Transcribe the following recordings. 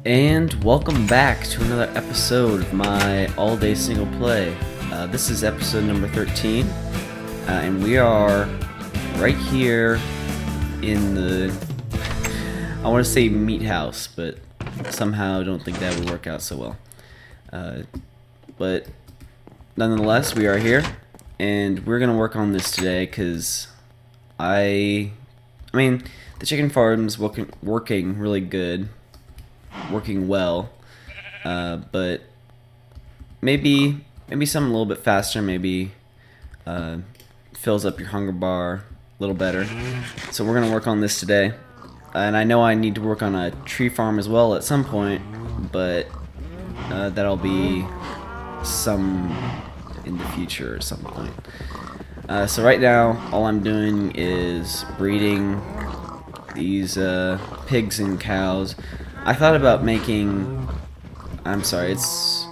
And welcome back to another episode of my all-day single play. This is episode number 13, and we are right here in the, I want to say meat house, but somehow I don't think that would work out so well. But nonetheless, we are here, and we're going to work on this today because I mean, the chicken farm's working really good. Working well, but maybe something a little bit faster, maybe fills up your hunger bar a little better. So we're gonna work on this today, and I know I need to work on a tree farm as well at some point, but that'll be some in the future at some point. So right now, all I'm doing is breeding these pigs and cows. I thought about making, I'm sorry, it's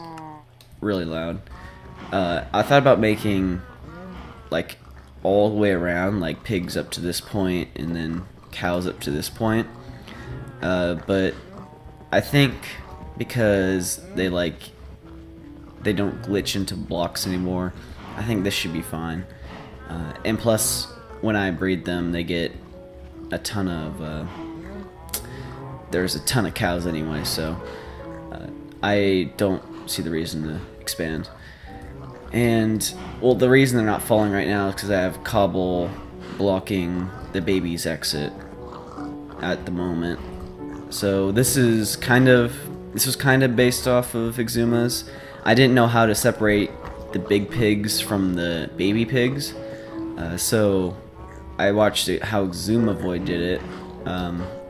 really loud. I thought about making, like, all the way around, like, pigs up to this point, and then cows up to this point. But I think because they don't glitch into blocks anymore, I think this should be fine. And plus, when I breed them, they get a ton of, there's a ton of cows anyway, so I don't see the reason to expand. And, well, the reason they're not falling right now is because I have cobble blocking the baby's exit at the moment. So this was kind of based off of Exuma's. I didn't know how to separate the big pigs from the baby pigs, so I watched how Exuma Void did it.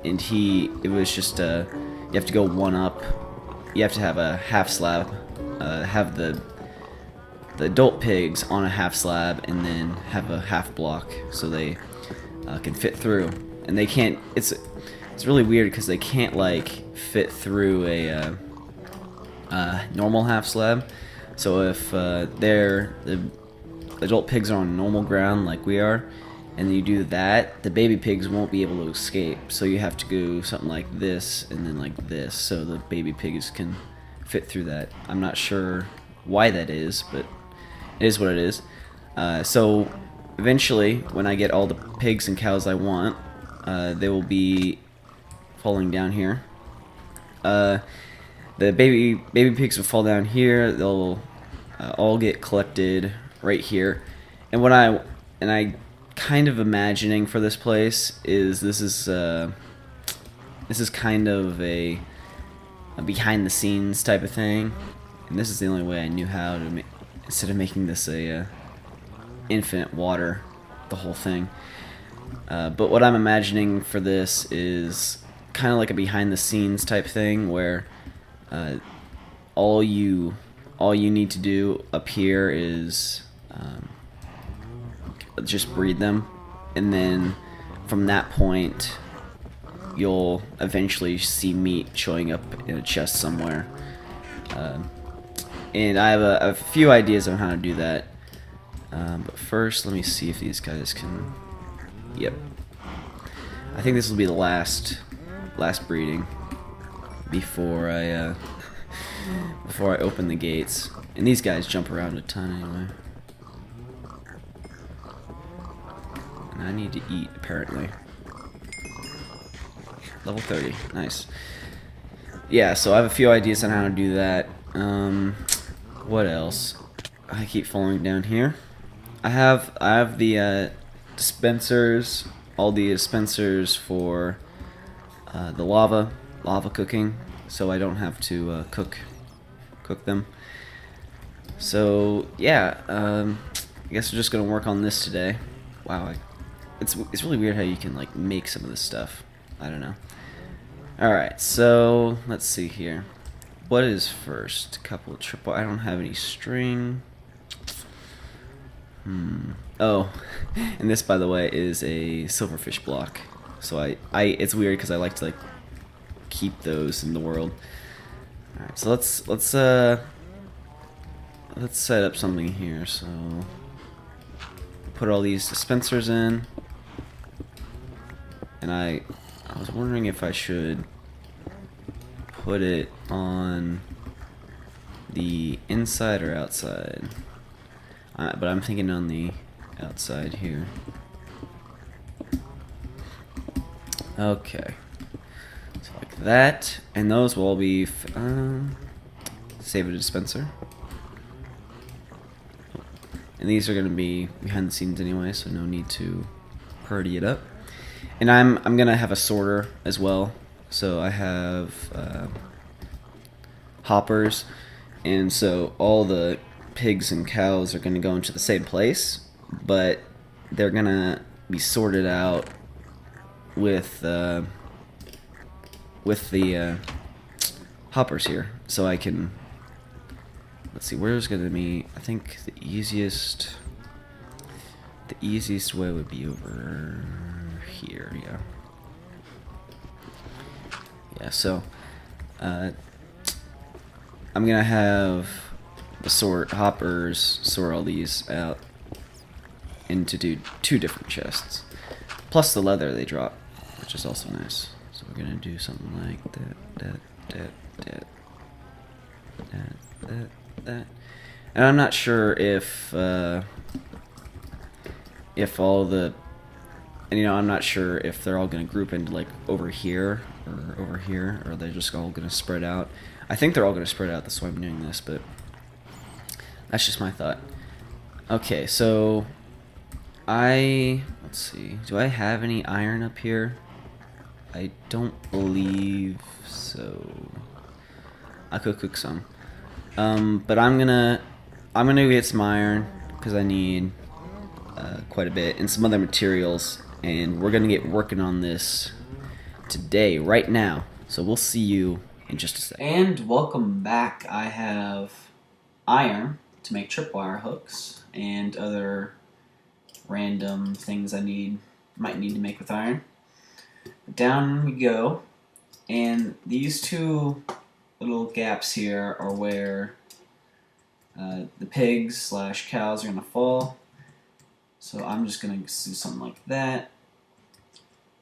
And it was just, you have to go one up. You have to have a half slab, have the adult pigs on a half slab, and then have a half block so they can fit through. And they can't, it's really weird because they can't, like, fit through a normal half slab. So if the adult pigs are on normal ground like we are, and you do that, the baby pigs won't be able to escape. So you have to go something like this and then like this, so the baby pigs can fit through that. I'm not sure why that is, but it is what it is. So eventually, when I get all the pigs and cows I want, they will be falling down here. The baby pigs will fall down here. They'll all get collected right here. And I kind of imagining for this place is this is kind of a behind the scenes type of thing, and this is the only way I knew how to instead of making this a infinite water, the whole thing. But what I'm imagining for this is kind of like a behind the scenes type thing where all you need to do up here is just breed them, and then from that point you'll eventually see meat showing up in a chest somewhere. And I have a few ideas on how to do that, but first let me see if these guys can. Yep, I think this will be the last breeding before I open the gates. And these guys jump around a ton anyway. I need to eat, apparently. Level 30, nice. Yeah, so I have a few ideas on how to do that. What else? I keep falling down here. I have the dispensers, all the dispensers for the lava cooking, so I don't have to cook them. So yeah, I guess we're just gonna work on this today. Wow. It's really weird how you can, like, make some of this stuff. I don't know. Alright, so let's see here. What is first? Couple triple. I don't have any string. Oh, and this, by the way, is a silverfish block. So it's weird because I like to, like, keep those in the world. Alright, so let's set up something here. So put all these dispensers in. And I was wondering if I should put it on the inside or outside? But I'm thinking on the outside here. Okay. So like that, and those will all be save a dispenser. And these are going to be behind the scenes anyway, so no need to purdy it up. And I'm gonna have a sorter as well. So I have hoppers, and so all the pigs and cows are gonna go into the same place, but they're gonna be sorted out with the hoppers here. So I can, let's see, where's gonna be, I think the easiest way would be over here, yeah, so I'm gonna have the hoppers sort all these out into two different chests, plus the leather they drop, which is also nice. So we're gonna do something like that. And I'm not sure if all the, and I'm not sure if they're all going to group into like over here, or they're just all going to spread out. I think they're all going to spread out, that's why I'm doing this, but that's just my thought. Okay, so let's see, do I have any iron up here? I don't believe so. I could cook some. But I'm gonna get some iron, because I need quite a bit, and some other materials, and we're gonna get working on this today, right now. So we'll see you in just a second. And welcome back. I have iron to make tripwire hooks and other random things I might need to make with iron. Down we go, and these two little gaps here are where the pigs / cows are gonna fall. So I'm just gonna do something like that,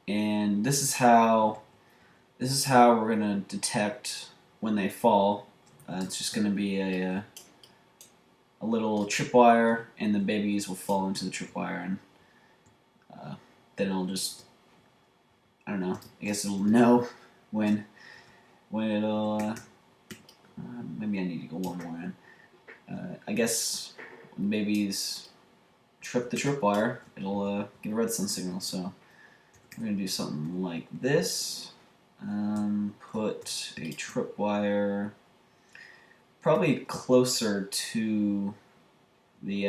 and this is how we're gonna detect when they fall. It's just gonna be a little tripwire, and the babies will fall into the tripwire, and then it'll just, I don't know, I guess it'll know when it'll maybe I need to go one more in. I guess when babies trip the tripwire, it'll give a redstone signal. So we're gonna do something like this. Put a tripwire probably closer to the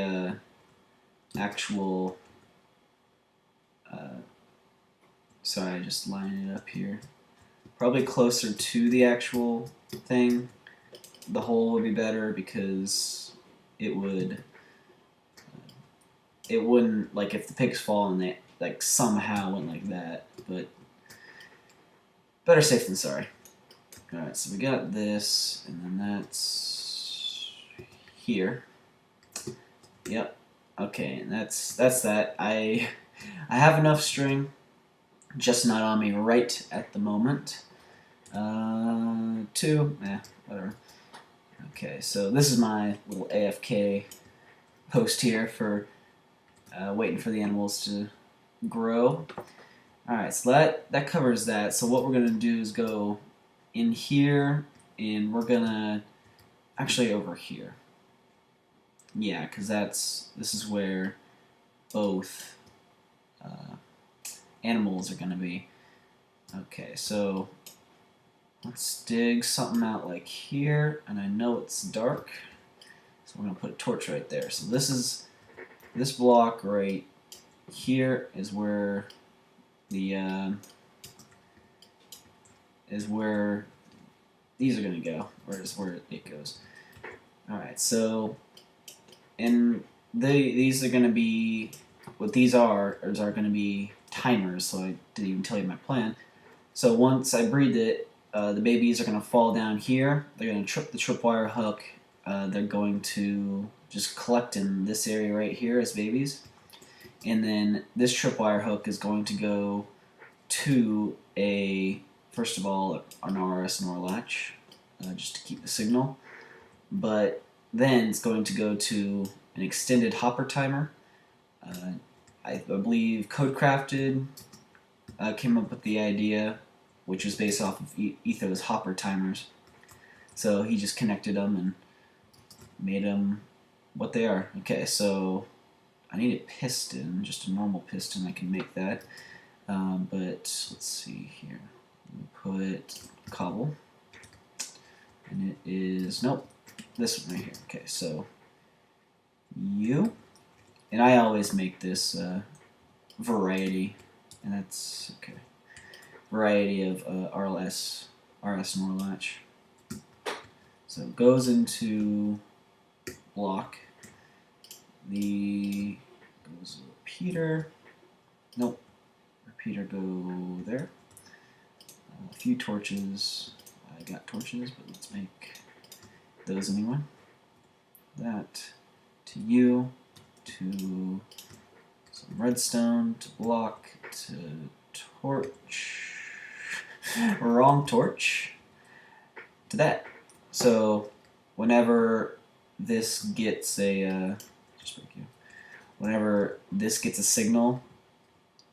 actual. Sorry, I just lined it up here. Probably closer to the actual thing. The hole would be better because it wouldn't, like, if the pigs fall and they like somehow went like that, but better safe than sorry. Alright, so we got this, and then that's here. Yep. Okay, and that's that. I have enough string, just not on me right at the moment. Whatever. Okay, so this is my little AFK post here for waiting for the animals to grow. Alright, so that covers that. So what we're going to do is go in here, and we're going to, actually over here. Yeah, because this is where both animals are going to be. Okay, so let's dig something out like here, and I know it's dark, so we're going to put a torch right there. So this block right here is where the these are going to go, or is where it goes. Alright, so, and these are going to be, what these are going to be timers, so I didn't even tell you my plan. So once I breed it, the babies are going to fall down here, they're going to trip the tripwire hook, they're going to just collect in this area right here as babies, and then this tripwire hook is going to go to a first of all, an RS NOR latch, just to keep the signal. But then it's going to go to an extended hopper timer. I believe Codecrafted came up with the idea, which was based off of Etho's hopper timers. So he just connected them and made them what they are. Okay, so I need a piston, just a normal piston. I can make that. But let's see here. We put cobble, and it is, nope, this one right here. Okay, so U, and I always make this variety, and that's okay. Variety of RS NOR latch. So it goes into block. The goes repeater. Nope. Repeater go there. A few torches. I got torches, but let's make those anyway. That to you, to some redstone, to block, to torch. Wrong torch. To that. So whenever this gets a whenever this gets a signal,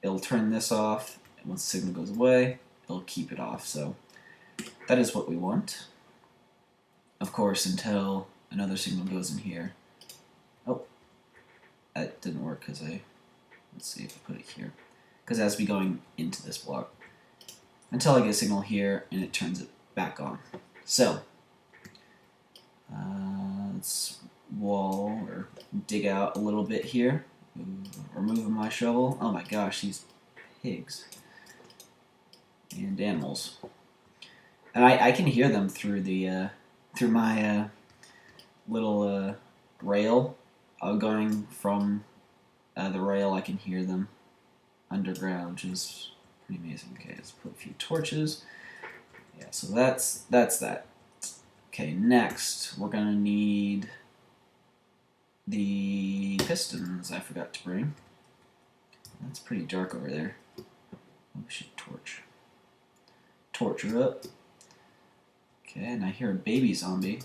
it'll turn this off, and once the signal goes away, it'll keep it off. So that is what we want. Of course, until another signal goes in here. Oh, that didn't work because let's see if I put it here. Because it has to be going into this block. Until I get a signal here, and it turns it back on. So, let's wall or dig out a little bit here. Removing my shovel. Oh my gosh, these pigs and animals. And I can hear them through the through my little rail. Going from the rail, I can hear them underground, which is pretty amazing. Okay, let's put a few torches. Yeah, so that's that. Okay, next we're gonna need the pistons I forgot to bring. That's pretty dark over there. Oh, we should torch. Torch her up. Okay, and I hear a baby zombie.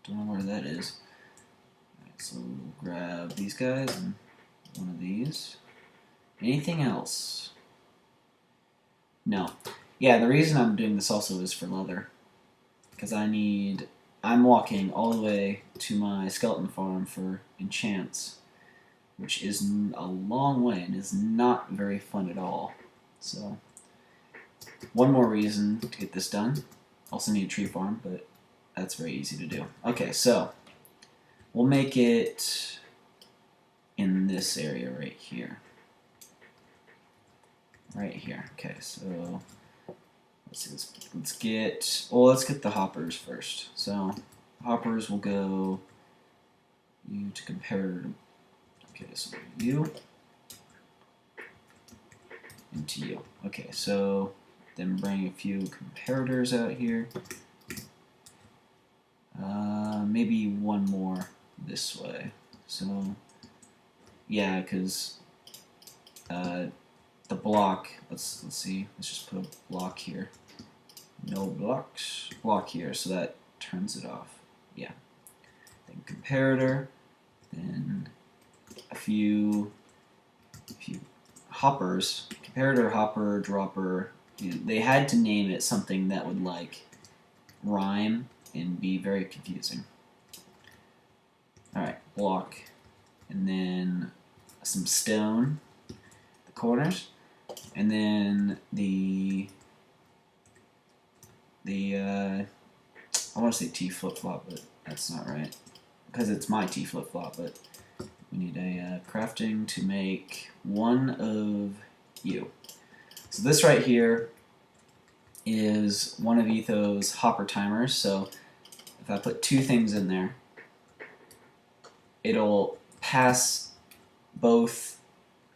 Don't know where that is. Alright, so we'll grab these guys and one of these. Anything else? No. Yeah, the reason I'm doing this also is for leather. Because I'm walking all the way to my skeleton farm for enchants, which is a long way and is not very fun at all. So, one more reason to get this done. Also need a tree farm, but that's very easy to do. Okay, so we'll make it in this area right here. Right here. Okay, so let's see. Let's get the hoppers first. So hoppers will go you to compare. Okay, so you into you. Okay, so then bring a few comparators out here. Maybe one more this way. So yeah, because the block. Let's see. Let's just put a block here. No blocks. Block here, so that turns it off. Yeah. Then comparator. Then a few hoppers. Comparator, hopper, dropper. You know, they had to name it something that would like rhyme and be very confusing. All right, block, and then some stone. The corners. And then the I want to say T flip-flop, but that's not right because it's my T flip-flop, but we need a crafting to make one of you. So this right here is one of Etho's hopper timers, so if I put two things in there, it'll pass both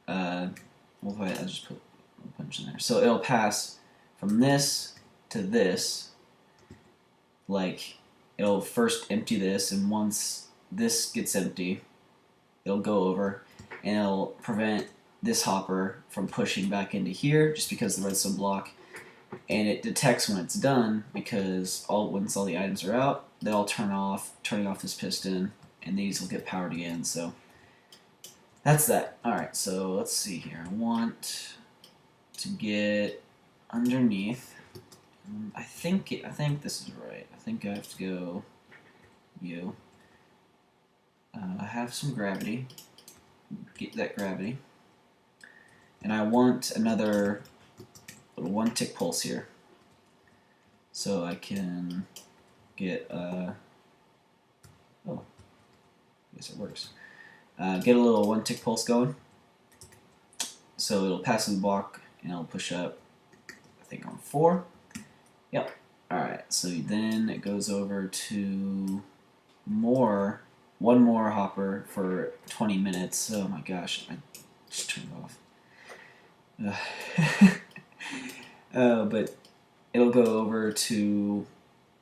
well, wait, I'll just put a punch in there. So it'll pass from this to this. Like, it'll first empty this, and once this gets empty, it'll go over, and it'll prevent this hopper from pushing back into here, just because the redstone block and it detects when it's done because once all the items are out, they'll turning off this piston, and these will get powered again. So that's that. All right, so let's see here. I want to get underneath. I think this is right. I think I have to go you. I have some gravity. Get that gravity. And I want another little 1 tick pulse here. So I can get oh, I guess it works. Get a little 1 tick pulse going. So it'll pass through the block and it'll push up, I think on 4. Yep. Alright, so then it goes over to one more hopper for 20 minutes. Oh my gosh, I just turned it off. But it'll go over to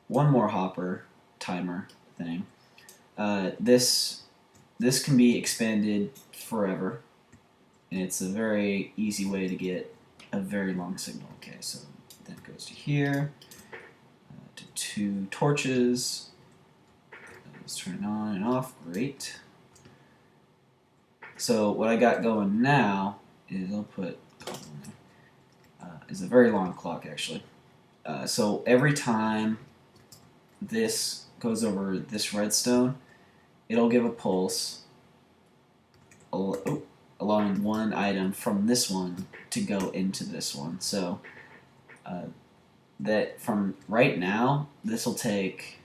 one more hopper timer thing. This can be expanded forever, and it's a very easy way to get a very long signal. Okay, so then it goes to here, to 2 torches. Let's turn it on and off. Great. So what I got going now is I'll put is a very long clock actually. So every time this goes over this redstone, it'll give a pulse, allowing one item from this one to go into this one. So that from right now, this will take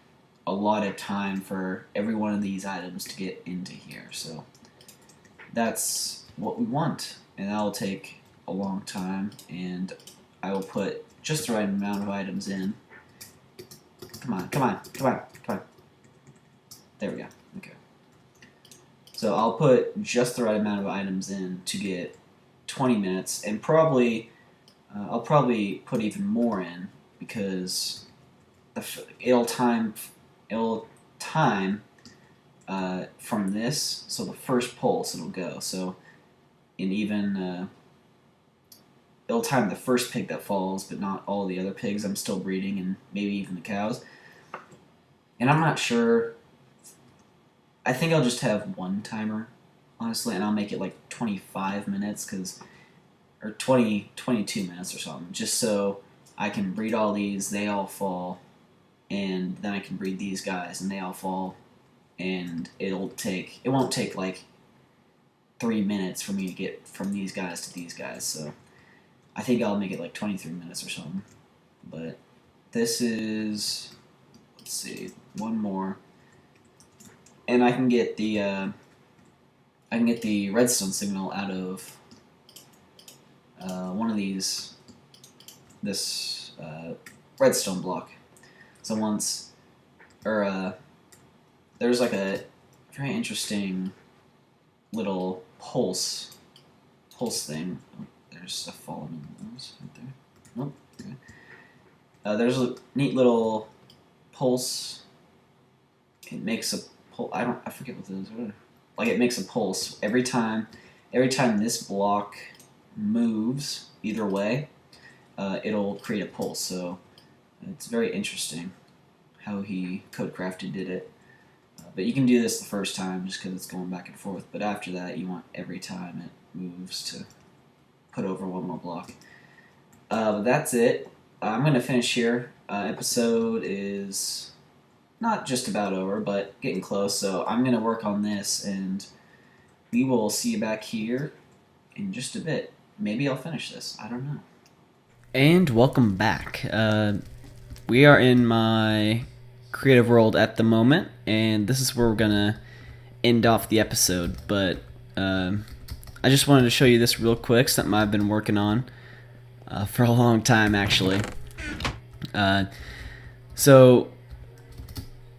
a lot of time for every one of these items to get into here. So that's what we want, and that'll take a long time, and I will put just the right amount of items in. Come on, come on, come on, come on. There we go. Okay. So I'll put just the right amount of items in to get 20 minutes, and probably I'll probably put even more in because it'll time from this. So the first pulse it'll go. So and even it'll time the first pig that falls, but not all the other pigs I'm still breeding, and maybe even the cows. And I'm not sure. I think I'll just have one timer, honestly, and I'll make it like 25 minutes, or 22 minutes or something, just so I can breed all these, they all fall, and then I can breed these guys, and they all fall, and it won't take like 3 minutes for me to get from these guys to these guys, so I think I'll make it like 23 minutes or something. But this is, let's see, one more, and I can get the redstone signal out of one of these, this redstone block. So there's like a very interesting little pulse thing. Oh, there's stuff falling in those right there. Nope. Okay. There's a neat little pulse. It makes a pulse. I forget what it is. Like it makes a pulse every time this block moves either way. It'll create a pulse. So it's very interesting how he Codecrafted did it. But you can do this the first time just because it's going back and forth. But after that, you want every time it moves to put over one more block. But that's it. I'm going to finish here. Episode is not just about over, but getting close. So I'm going to work on this, and we will see you back here in just a bit. Maybe I'll finish this. I don't know. And welcome back. We are in my creative world at the moment, and this is where we're gonna end off the episode. But I just wanted to show you this real quick, something I've been working on for a long time, actually. So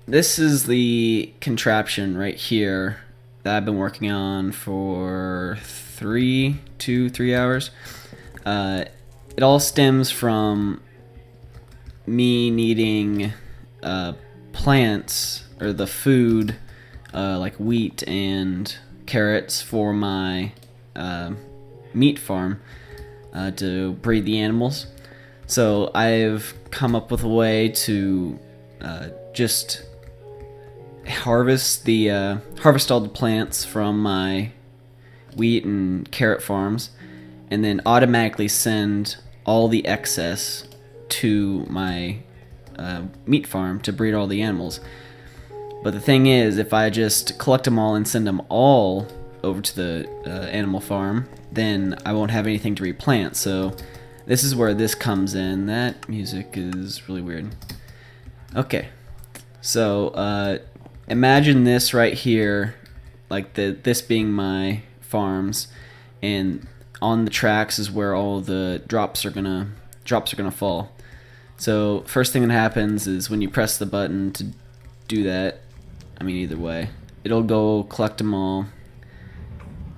this is the contraption right here that I've been working on for 3 hours. It all stems from me needing plants, or the food, like wheat and carrots for my meat farm, to breed the animals. So I've come up with a way to just harvest all the plants from my wheat and carrot farms, and then automatically send all the excess to my meat farm to breed all the animals. But the thing is, if I just collect them all and send them all over to the animal farm, then I won't have anything to replant. So this is where this comes in. That music is really weird. Okay, so imagine this right here, like this being my farms, and on the tracks is where all the drops are gonna fall. So first thing that happens is when you press the button to do that, I mean either way, it'll go collect them all,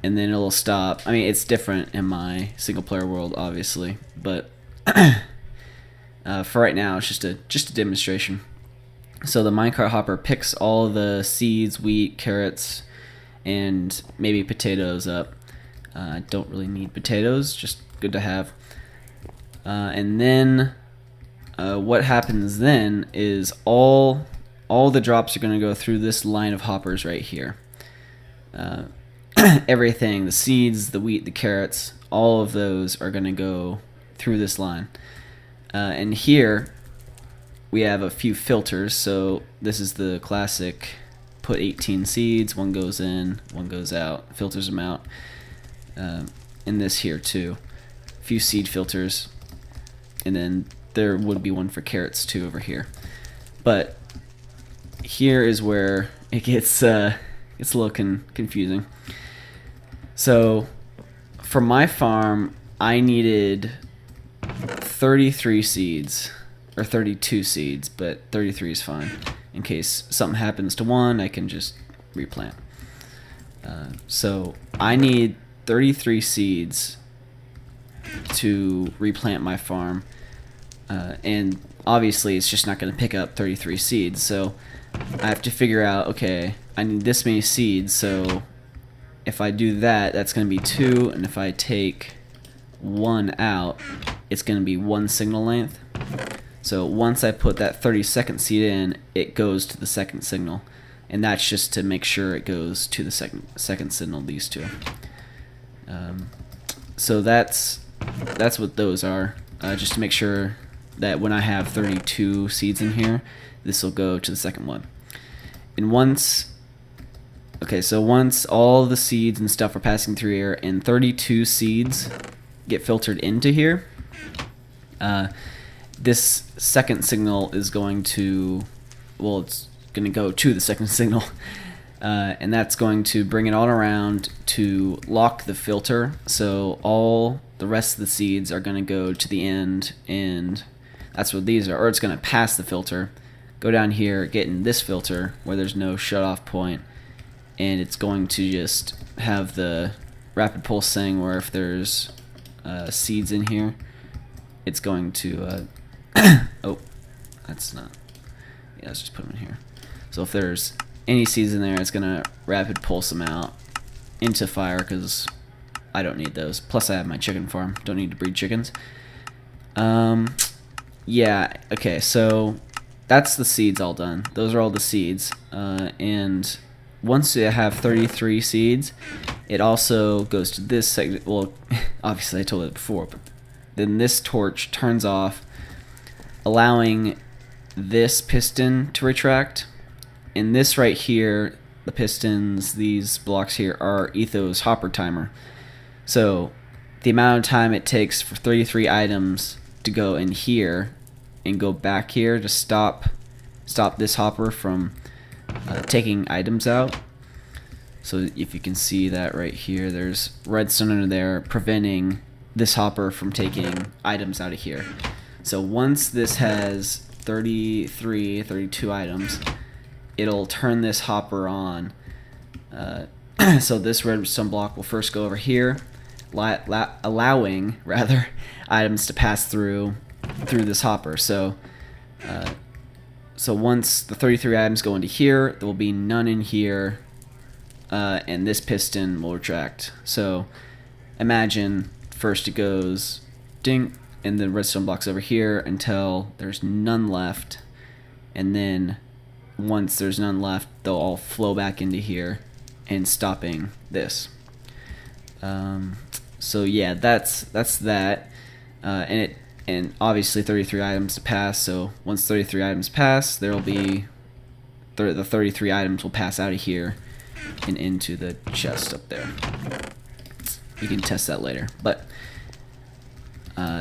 and then it'll stop. I mean it's different in my single player world obviously, but for right now it's just a demonstration. So the minecart hopper picks all the seeds, wheat, carrots, and maybe potatoes up. I don't really need potatoes, just good to have. And then what happens then is all the drops are going to go through this line of hoppers right here. Everything, the seeds, the wheat, the carrots, all of those are going to go through this line. And here we have a few filters. So this is the classic put 18 seeds, one goes in, one goes out, filters them out. In this here too, a few seed filters, and then there would be one for carrots too over here. But here is where it gets a little confusing. So for my farm, I needed 33 seeds, or 32 seeds, but 33 is fine. In case something happens to one, I can just replant. So I need 33 seeds to replant my farm, and obviously it's just not going to pick up 33 seeds, so I have to figure out, okay, I need this many seeds, so if I do that, that's going to be 2, and if I take 1 out, it's going to be 1 signal length. So once I put that 32nd seed in, it goes to the second signal, and that's just to make sure it goes to the second signal, these two. So that's what those are, just to make sure that when I have 32 seeds in here, this will go to the second one. And once all the seeds and stuff are passing through here and 32 seeds get filtered into here, this second signal is going to, well, it's going to go to the second signal. And that's going to bring it all around to lock the filter, so all the rest of the seeds are going to go to the end, and that's what these are. Or it's going to pass the filter, go down here, get in this filter where there's no shut-off point, and it's going to just have the rapid pulse thing where if there's seeds in here, it's going to oh, that's not, yeah, let's just put them in here. So if there's any seeds in there, it's gonna rapid pulse them out into fire, because I don't need those. Plus I have my chicken farm, don't need to breed chickens. Yeah, okay, so that's the seeds all done. Those are all the seeds, and once you have 33 seeds, it also goes to this segment. Well, obviously I told it before, but then this torch turns off, allowing this piston to retract. And this right here, the pistons, these blocks here, are Etho's hopper timer. So the amount of time it takes for 33 items to go in here and go back here to stop this hopper from taking items out. So if you can see that right here, there's redstone under there preventing this hopper from taking items out of here. So once this has 32 items, it'll turn this hopper on. So this redstone block will first go over here, allowing items to pass through this hopper. So once the 33 items go into here, there will be none in here, and this piston will retract. So imagine first it goes ding, and the redstone blocks over here until there's none left, and then once there's none left, they'll all flow back into here and stopping this. So yeah, that's that, and obviously 33 items to pass. So once 33 items pass, there will be the 33 items will pass out of here and into the chest up there. We can test that later. But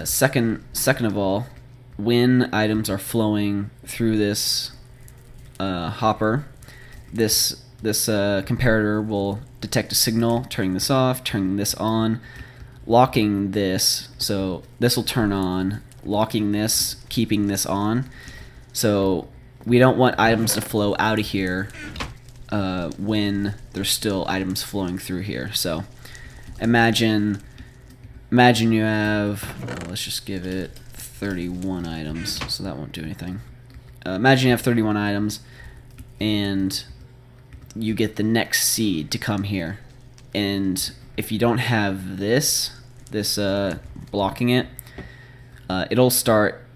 second of all, when items are flowing through this hopper, this comparator will detect a signal, turning this off, turning this on, locking this, so this will turn on, locking this, keeping this on. So we don't want items to flow out of here when there's still items flowing through here. So imagine you have, let's just give it 31 items, so that won't do anything. Imagine you have 31 items and you get the next seed to come here, and if you don't have this blocking it, it'll start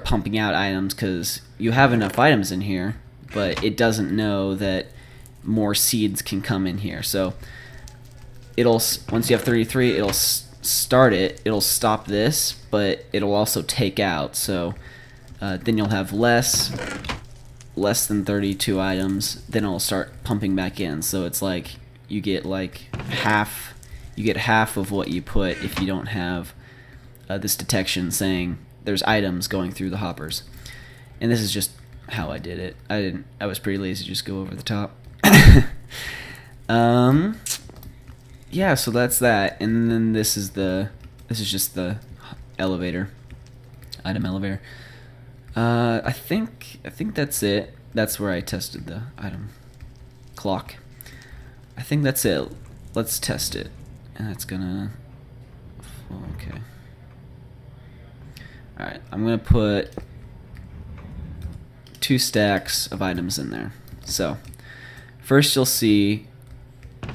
pumping out items because you have enough items in here, but it doesn't know that more seeds can come in here. So once you have 33, it'll stop this, but it'll also take out. So then you'll have less than 32 items, then it'll start pumping back in. So it's like you get half of what you put if you don't have this detection saying there's items going through the hoppers. And this is just how I did it. I was pretty lazy to just go over the top. Yeah, so that's that. And then this is just the elevator. Item elevator. I think that's it. That's where I tested the item clock. I think that's it. Let's test it. And that's gonna... Okay. Alright, I'm gonna put 2 stacks of items in there. So, first you'll see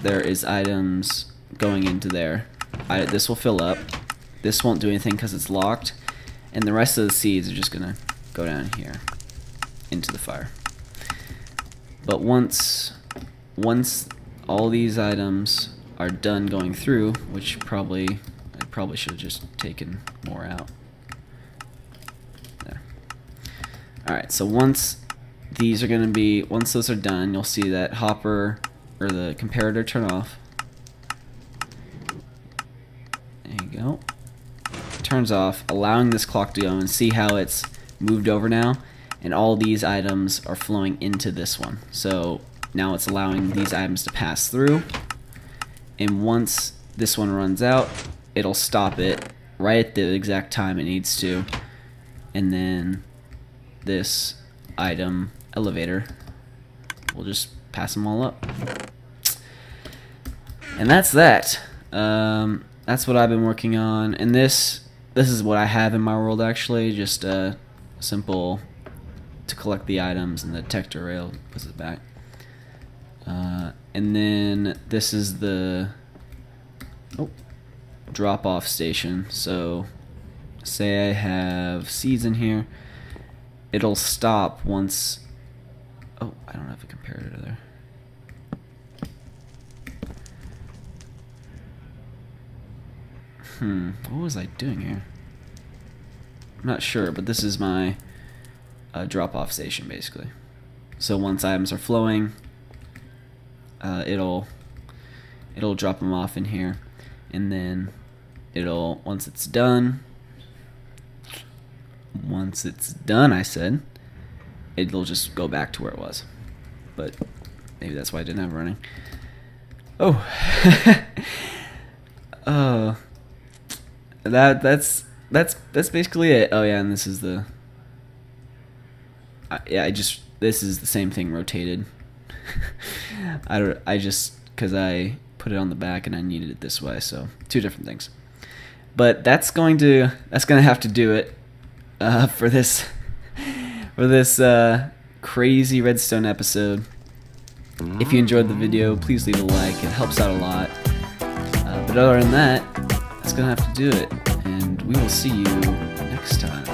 there is items going into there. This will fill up. This won't do anything because it's locked. And the rest of the seeds are just gonna go down here into the fire. But once all these items are done going through, which I probably should have just taken more out. There. Alright, so once those are done, you'll see that hopper or the comparator turn off. There you go. Turns off, allowing this clock to go, and see how it's moved over now, and all these items are flowing into this one. So now it's allowing these items to pass through, and once this one runs out, it'll stop it right at the exact time it needs to, and then this item elevator will just pass them all up. And that's that. That's what I've been working on, and this is what I have in my world actually, just simple to collect the items, and the detector rail puts it back. And then this is the drop-off station. So say I have seeds in here, it'll stop once... Oh, I don't have a comparator there. What was I doing here? I'm not sure, but this is my drop-off station basically. So once items are flowing, it'll drop them off in here, and then once it's done, I said, it'll just go back to where it was. But maybe that's why I didn't have it running. Oh. That's basically it. Oh yeah, and this is the this is the same thing rotated. Because I put it on the back and I needed it this way, so 2 different things. But that's gonna have to do it for this crazy redstone episode. If you enjoyed the video, please leave a like. It helps out a lot. But other than that, that's gonna have to do it. And we will see you next time.